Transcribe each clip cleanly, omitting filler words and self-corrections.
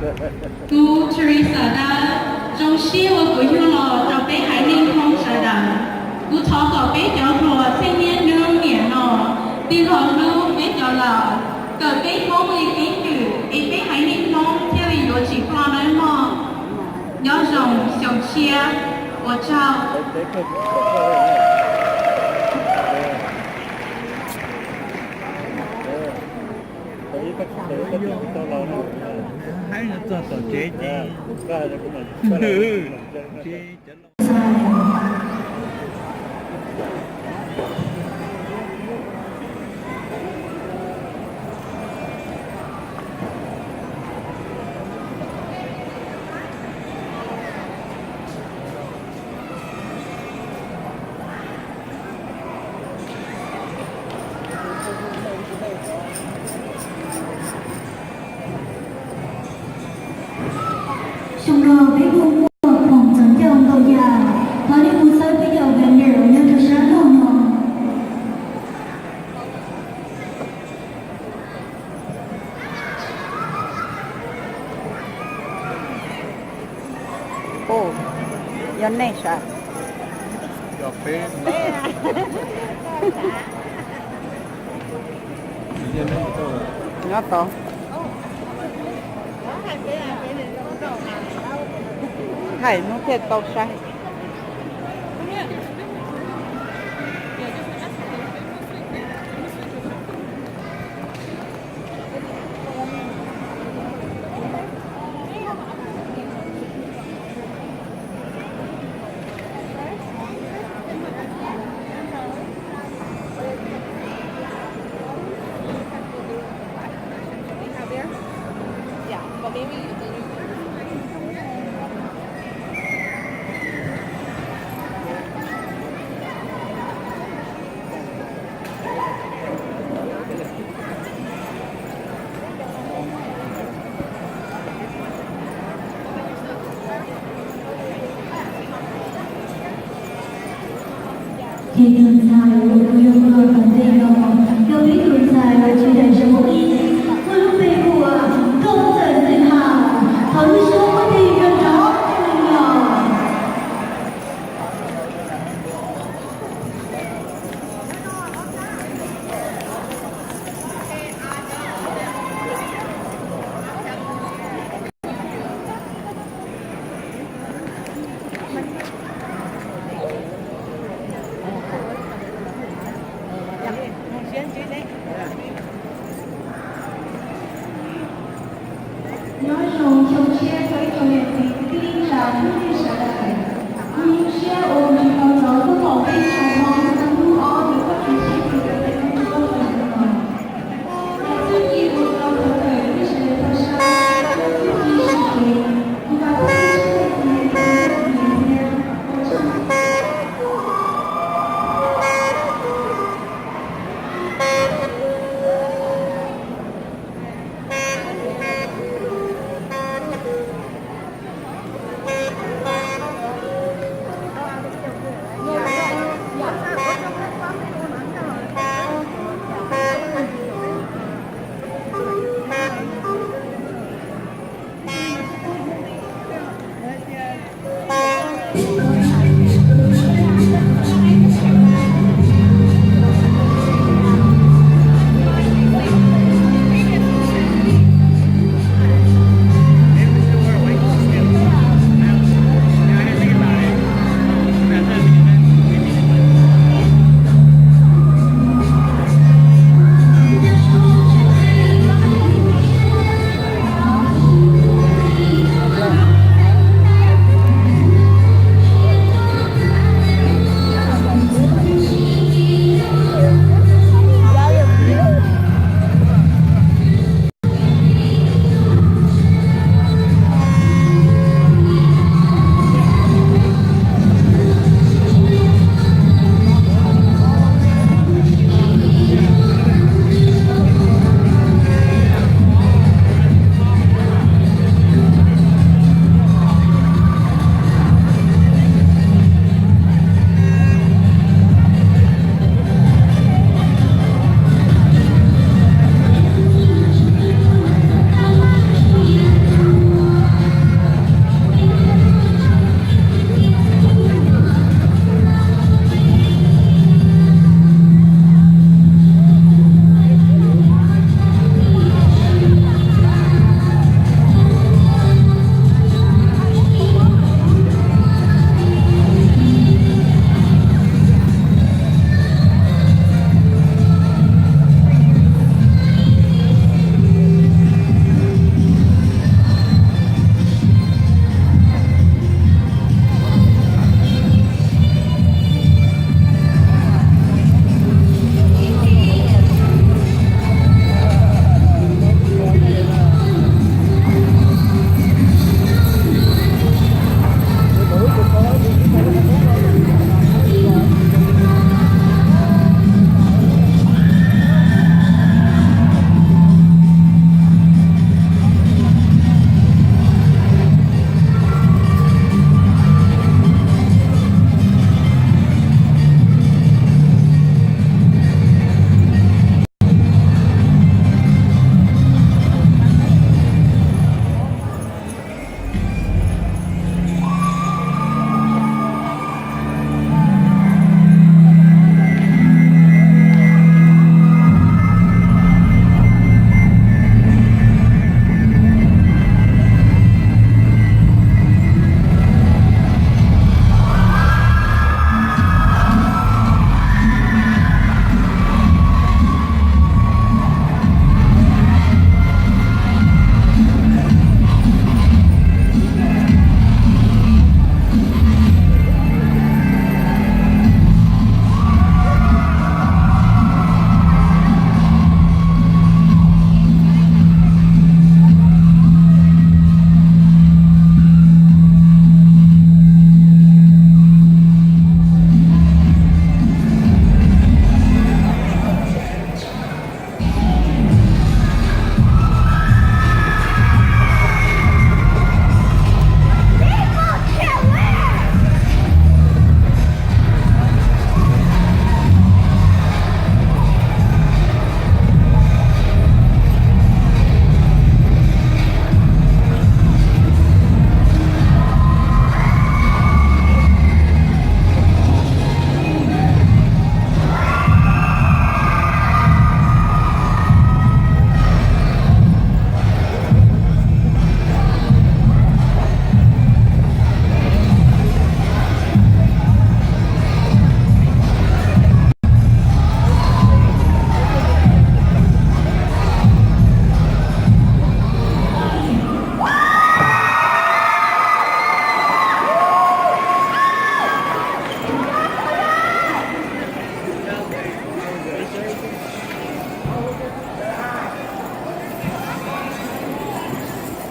Cô Teresa đã trong khi我故乡了，就俾喺天空上的，我操作俾叫做青年2年了，地方路俾叫了，個俾風力根據，亦俾喺天空跳一有情況了嘛，有種小車，我操。Hai nó cho tổ chế đi. Chế Xong rồi với vua phòng chống chồng cầu già, họ đi một sợi bây giờ gần đều như được sáng hồng hồng. Ồ, dân này sao? cà phê. Nó to. Hải nó thiệt to sai. Thì đường dài của yêu mưa còn tê nhỏ, đâu biết đường dài là chỉ để cho mỗi ý. Một lúc về của không thể tự hào, thấu số có đi gần đó từ nhỏ. Nói rằng trong xe thấy cho hiện thị tin rằng không đi sợ đại. Nhưng xe ôm chỉ còn nói có bỏ đi trong hòm tăng lưu ó thì có chuyện gì thì đã thấy không có phần nào. Lại rất nhiều một lòng có thể đi sẽ thật sao, không đi sự kiện, và không đi sẽ thì không có gì nha.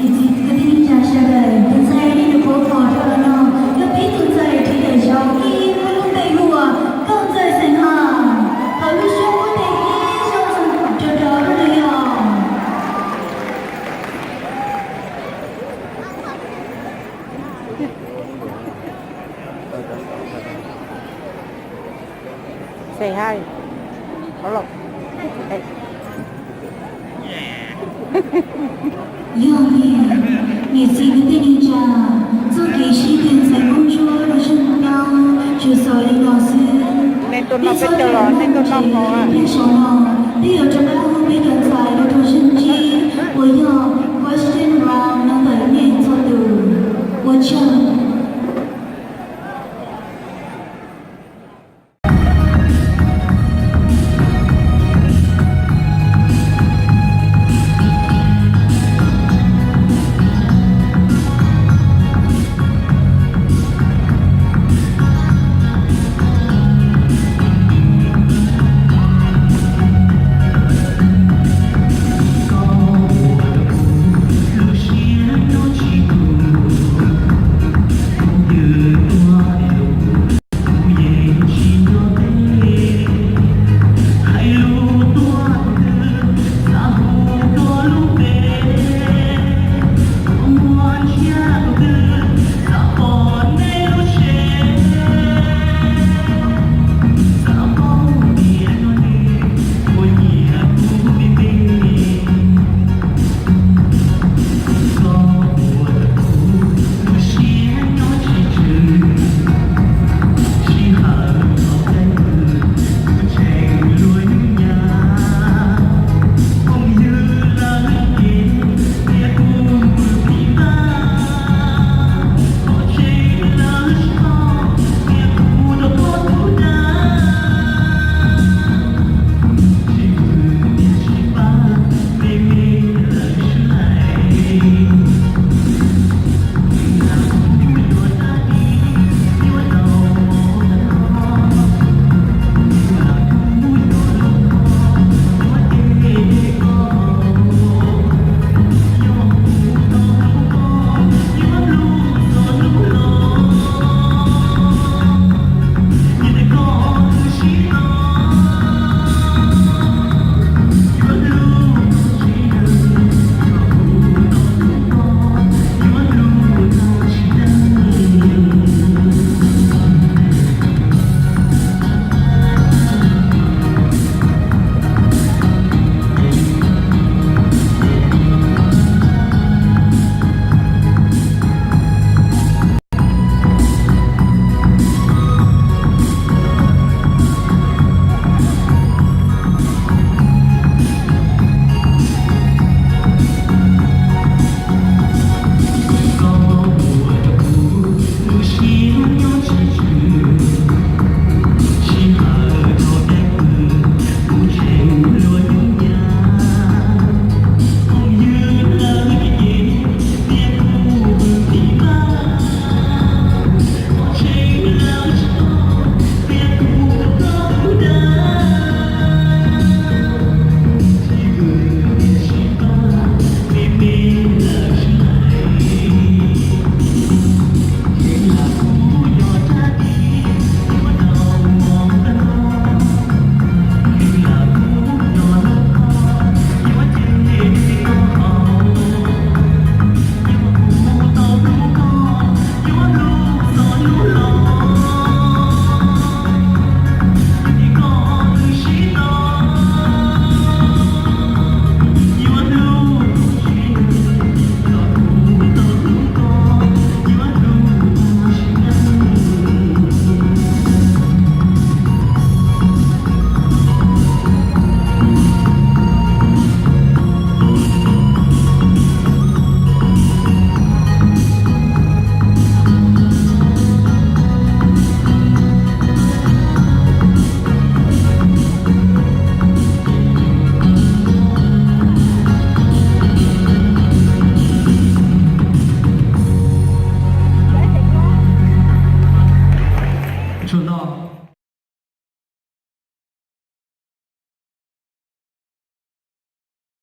以及这个听下下来，跟在你的国考上了呢，要比你在提点小一，不用背路啊，更在身哈，好路学我得一小声就着了呀。Say hi. Hello. Hey. 要你，你是个电影家，做给西边在工作的身旁，就扫领老师。Nên tôi nó biết cho nó, nên tôi nó có à. 别说了，别有这么后面的在的头生机，我要